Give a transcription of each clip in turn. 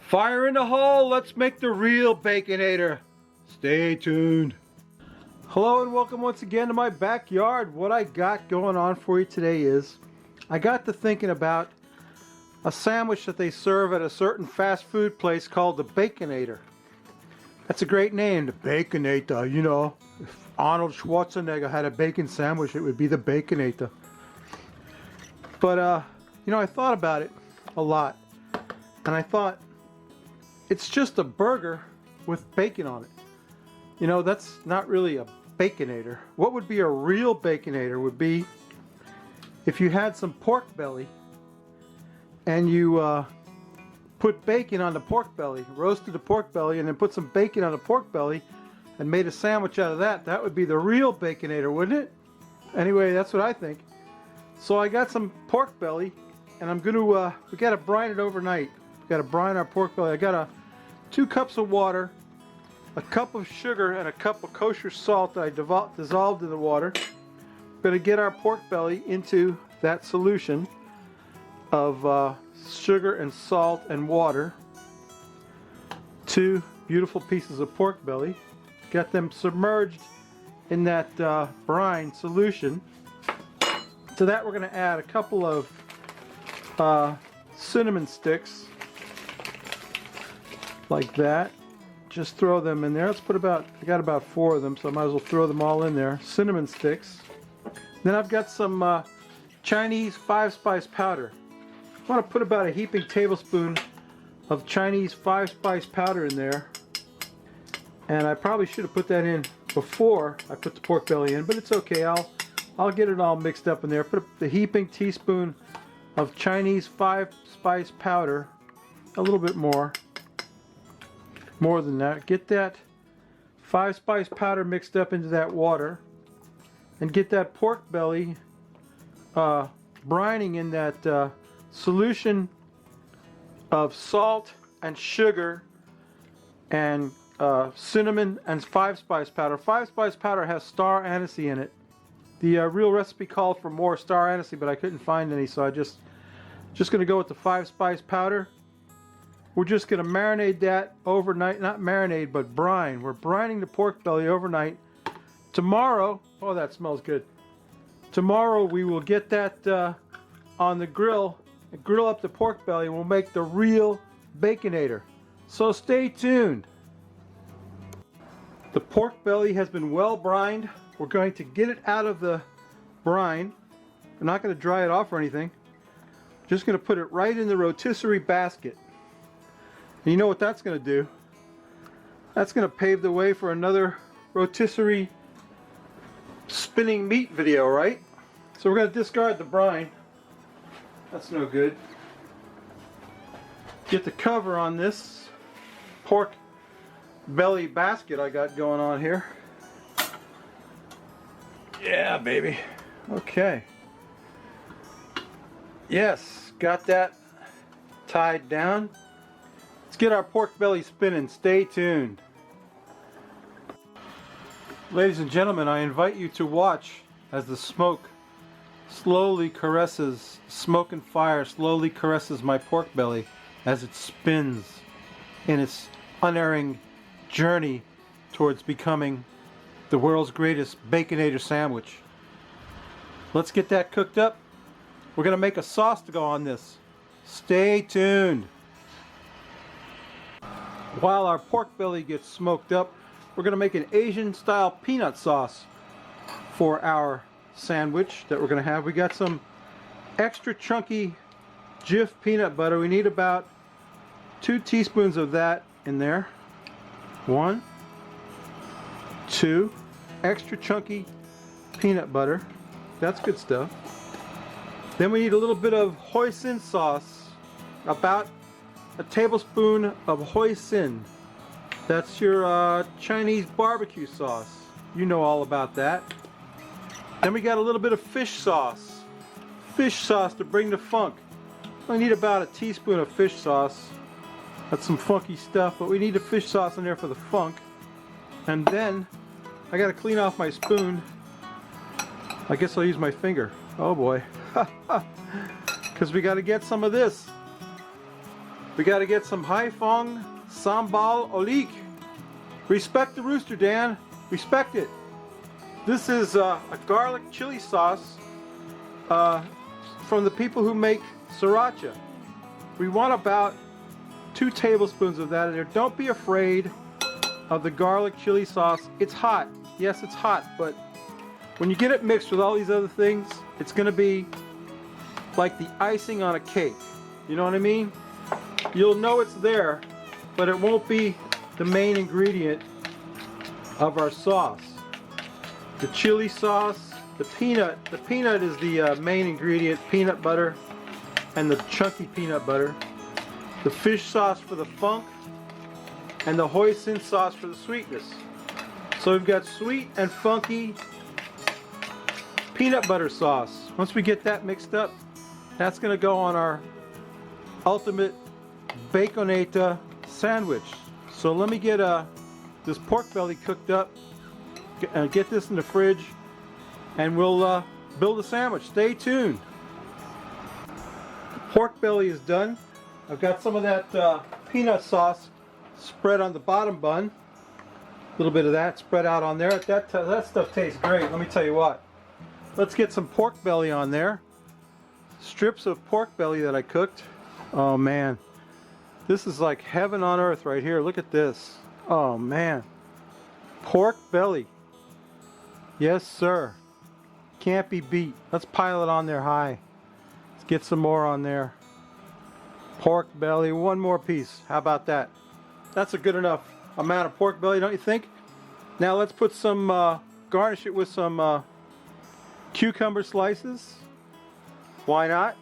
Fire in the hole, let's make the real Baconator. Stay tuned. Hello and welcome once again to my backyard. What I got going on for you today is, I got to thinking about a sandwich that they serve at a certain fast food place called the Baconator. That's a great name, the Baconator. You know, if Arnold Schwarzenegger had a bacon sandwich, it would be the Baconator. But, you know, I thought about it a lot. And I thought, it's just a burger with bacon on it. You know, that's not really a Baconator. What would be a real Baconator would be if you had some pork belly and you put bacon on the pork belly, roasted the pork belly, and then put some bacon on the pork belly and made a sandwich out of that. That would be the real Baconator, wouldn't it? Anyway, that's what I think. So I got some pork belly, and I'm gonna we gotta brine it overnight. We gotta brine our pork belly. I got 2 cups of water, a cup of sugar, and a cup of kosher salt that I dissolved in the water. We're gonna get our pork belly into that solution of sugar and salt and water. 2 beautiful pieces of pork belly. Got them submerged in that brine solution. To that we're going to add a couple of cinnamon sticks, like that. Just throw them in there. Let's put I got about 4 of them, so I might as well throw them all in there. Cinnamon sticks. Then I've got some Chinese 5-spice powder. I want to put about a heaping tablespoon of Chinese 5-spice powder in there. And I probably should have put that in before I put the pork belly in, but it's okay. I'll get it all mixed up in there. Put the heaping teaspoon of Chinese 5-spice powder, a little bit more than that. Get that 5-spice powder mixed up into that water, and get that pork belly brining in that solution of salt and sugar and cinnamon and 5-spice powder. 5-spice powder has star anise in it. The real recipe called for more star anise, but I couldn't find any, so I just going to go with the 5-spice powder. We're just going to marinate that overnight. Not marinate, but brine. We're brining the pork belly overnight. Tomorrow, oh, that smells good. Tomorrow we will get that on the grill, and grill up the pork belly, and we'll make the real Baconator. So stay tuned. The pork belly has been well brined. We're going to get it out of the brine. We're not going to dry it off or anything. Just going to put it right in the rotisserie basket. And you know what that's going to do? That's going to pave the way for another rotisserie spinning meat video, right? So we're going to discard the brine. That's no good. Get the cover on this pork belly basket I got going on here. Yeah, baby. Okay. Yes, got that tied down. Let's get our pork belly spinning. Stay tuned. Ladies and gentlemen, I invite you to watch as the smoke slowly caresses, smoke and fire slowly caresses my pork belly as it spins in its unerring journey towards becoming the world's greatest Baconator sandwich. Let's get that cooked up. We're going to make a sauce to go on this. Stay tuned. While our pork belly gets smoked up, we're going to make an Asian style peanut sauce for our sandwich that we're going to have. We got some extra chunky Jif peanut butter. We need about 2 teaspoons of that in there. 1, 2, extra chunky peanut butter. That's good stuff. Then we need a little bit of Hoisin sauce, about a tablespoon of Hoisin. That's your Chinese barbecue sauce. You know all about that. Then we got a little bit of fish sauce. Fish sauce to bring the funk. I need about a teaspoon of fish sauce. That's some funky stuff, but we need the fish sauce in there for the funk. And then I gotta clean off my spoon. I guess I'll use my finger. Oh boy. Because we gotta get some of this. We got to get some Hoisin Sambal Olek. Respect the rooster, Dan. Respect it. This is a garlic chili sauce from the people who make sriracha. We want about 2 tablespoons of that in there. Don't be afraid of the garlic chili sauce. It's hot. Yes, it's hot, but when you get it mixed with all these other things, it's going to be like the icing on a cake. You know what I mean? You'll know it's there, but it won't be the main ingredient of our sauce. The chili sauce, the peanut is the main ingredient, peanut butter, and the chunky peanut butter. The fish sauce for the funk, and the hoisin sauce for the sweetness. So we've got sweet and funky peanut butter sauce. Once we get that mixed up, that's going to go on our ultimate Baconator sandwich. So let me get this pork belly cooked up, get this in the fridge, and we'll build a sandwich. Stay tuned. The pork belly is done. I've got some of that peanut sauce spread on the bottom bun. A little bit of that spread out on there. That stuff tastes great. Let me tell you what. Let's get some pork belly on there. Strips of pork belly that I cooked. Oh man, this is like heaven on earth right here. Look at this. Oh man, pork belly. Yes sir. Can't be beat. Let's pile it on there high. Let's get some more on there. Pork belly, one more piece. How about that? That's a good enough amount of pork belly, don't you think? Now let's put some, garnish it with some cucumber slices. Why not?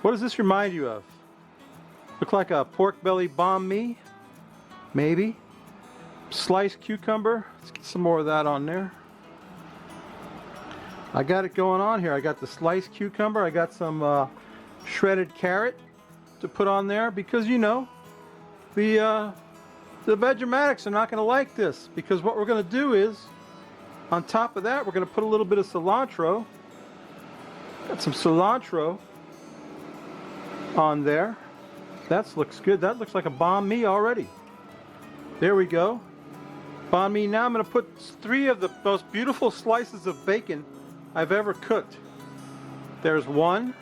What does this remind you of? Look like a pork belly banh mi? Maybe. Sliced cucumber. Let's get some more of that on there. I got it going on here. I got the sliced cucumber. I got some shredded carrot to put on there because you know the Vegematics are not going to like this, because what we're going to do is on top of that we're going to put a little bit of cilantro. Got some cilantro on there. That looks good. That looks like a banh mi already. There we go. Banh mi. Now I'm going to put 3 of the most beautiful slices of bacon I've ever cooked. There's one.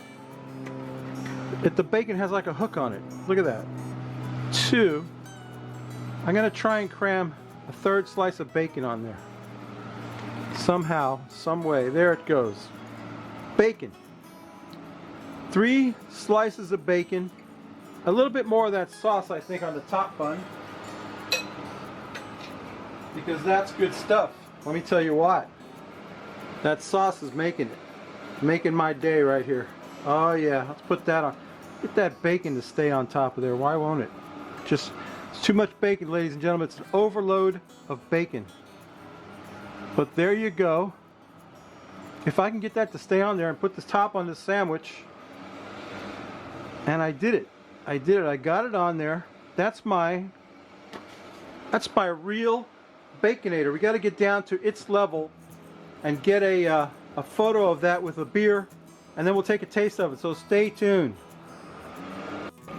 The bacon has like a hook on it. Look at that. 2. I'm going to try and cram a 3rd slice of bacon on there. Somehow, some way. There it goes. Bacon. 3 slices of bacon. A little bit more of that sauce, I think, on the top bun. Because that's good stuff. Let me tell you what. That sauce is making it. Making my day right here. Oh yeah, let's put that on. Get that bacon to stay on top of there. Why won't it? Just, it's too much bacon, ladies and gentlemen. It's an overload of bacon. But there you go. If I can get that to stay on there and put the top on this sandwich, and I did it. I did it. I got it on there. That's my real Baconator. We got to get down to its level and get a photo of that with a beer, and then we'll take a taste of it. So stay tuned.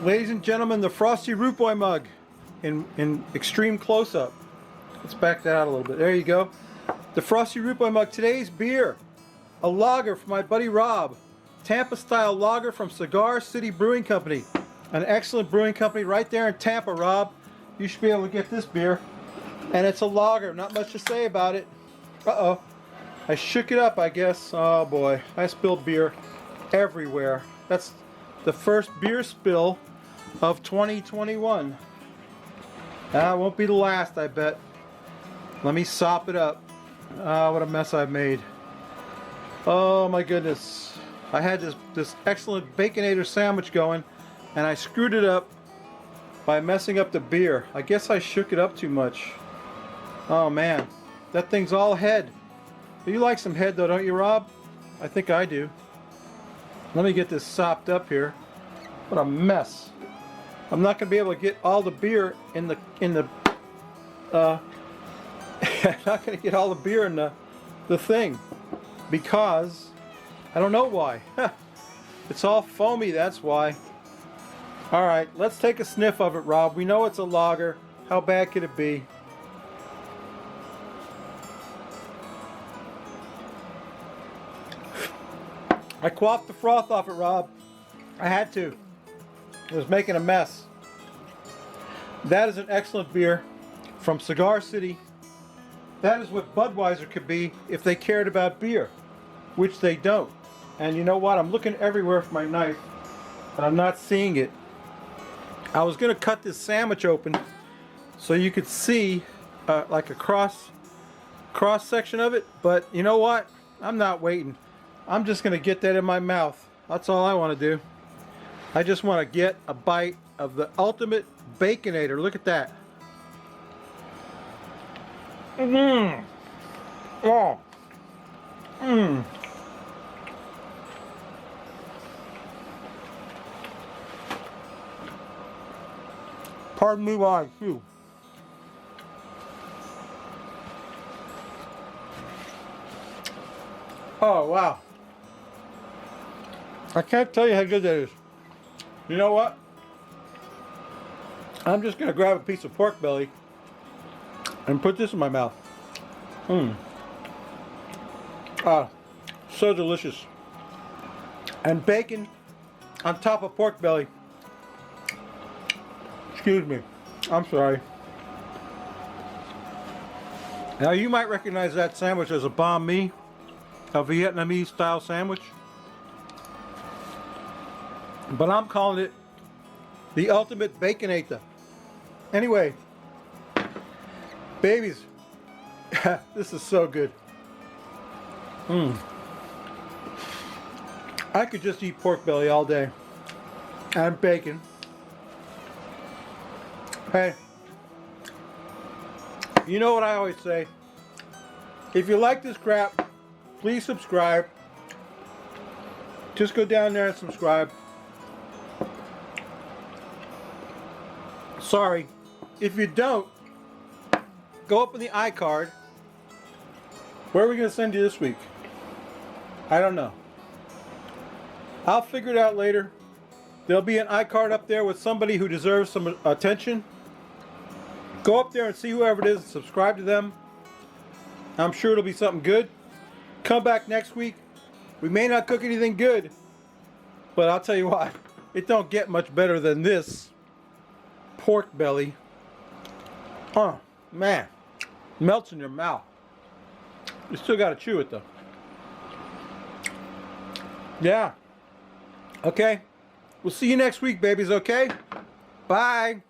Ladies and gentlemen, the Frosty Root Boy mug in extreme close-up. Let's back that out a little bit. There you go. The Frosty Root Boy mug. Today's beer, a lager from my buddy Rob. Tampa style lager from Cigar City Brewing Company. An excellent brewing company right there in Tampa, Rob. You should be able to get this beer. And it's a lager. Not much to say about it. Uh-oh. I shook it up, I guess. Oh boy. I spilled beer everywhere. That's the first beer spill of 2021. That won't be the last, I bet. Let me sop it up. Ah, what a mess I've made. Oh my goodness. I had this excellent Baconator sandwich going, and I screwed it up by messing up the beer. I guess I shook it up too much. Oh man. That thing's all head. You like some head though, don't you, Rob? I think I do. Let me get this sopped up here. What a mess. I'm not going to be able to get all the beer in the I'm not going to get all the beer in the thing, because I don't know why. It's all foamy, that's why. All right, let's take a sniff of it, Rob. We know it's a lager. How bad could it be? I quaffed the froth off it, Rob. I had to. It was making a mess. That is an excellent beer from Cigar City. That is what Budweiser could be if they cared about beer, which they don't. And you know what? I'm looking everywhere for my knife, but I'm not seeing it. I was going to cut this sandwich open so you could see like a cross section of it, but you know what? I'm not waiting. I'm just going to get that in my mouth. That's all I want to do. I just want to get a bite of the ultimate Baconator. Look at that. Mmm. Oh. Mmm. Pardon me while I chew. Oh, wow. I can't tell you how good that is. You know what? I'm just going to grab a piece of pork belly and put this in my mouth. Mmm. Ah, so delicious. And bacon on top of pork belly. Excuse me. I'm sorry. Now you might recognize that sandwich as a banh mi, a Vietnamese style sandwich. But I'm calling it the ultimate Baconator. Anyway, babies, this is so good. Mmm. I could just eat pork belly all day. And bacon. Hey, you know what I always say? If you like this crap, please subscribe. Just go down there and subscribe. Sorry, if you don't, go up in the iCard. Where are we going to send you this week? I don't know. I'll figure it out later. There'll be an iCard up there with somebody who deserves some attention. Go up there and see whoever it is and subscribe to them. I'm sure it'll be something good. Come back next week. We may not cook anything good, but I'll tell you what, it don't get much better than this pork belly. Oh, man. Melts in your mouth. You still got to chew it though. Yeah. Okay. We'll see you next week, babies, okay? Bye.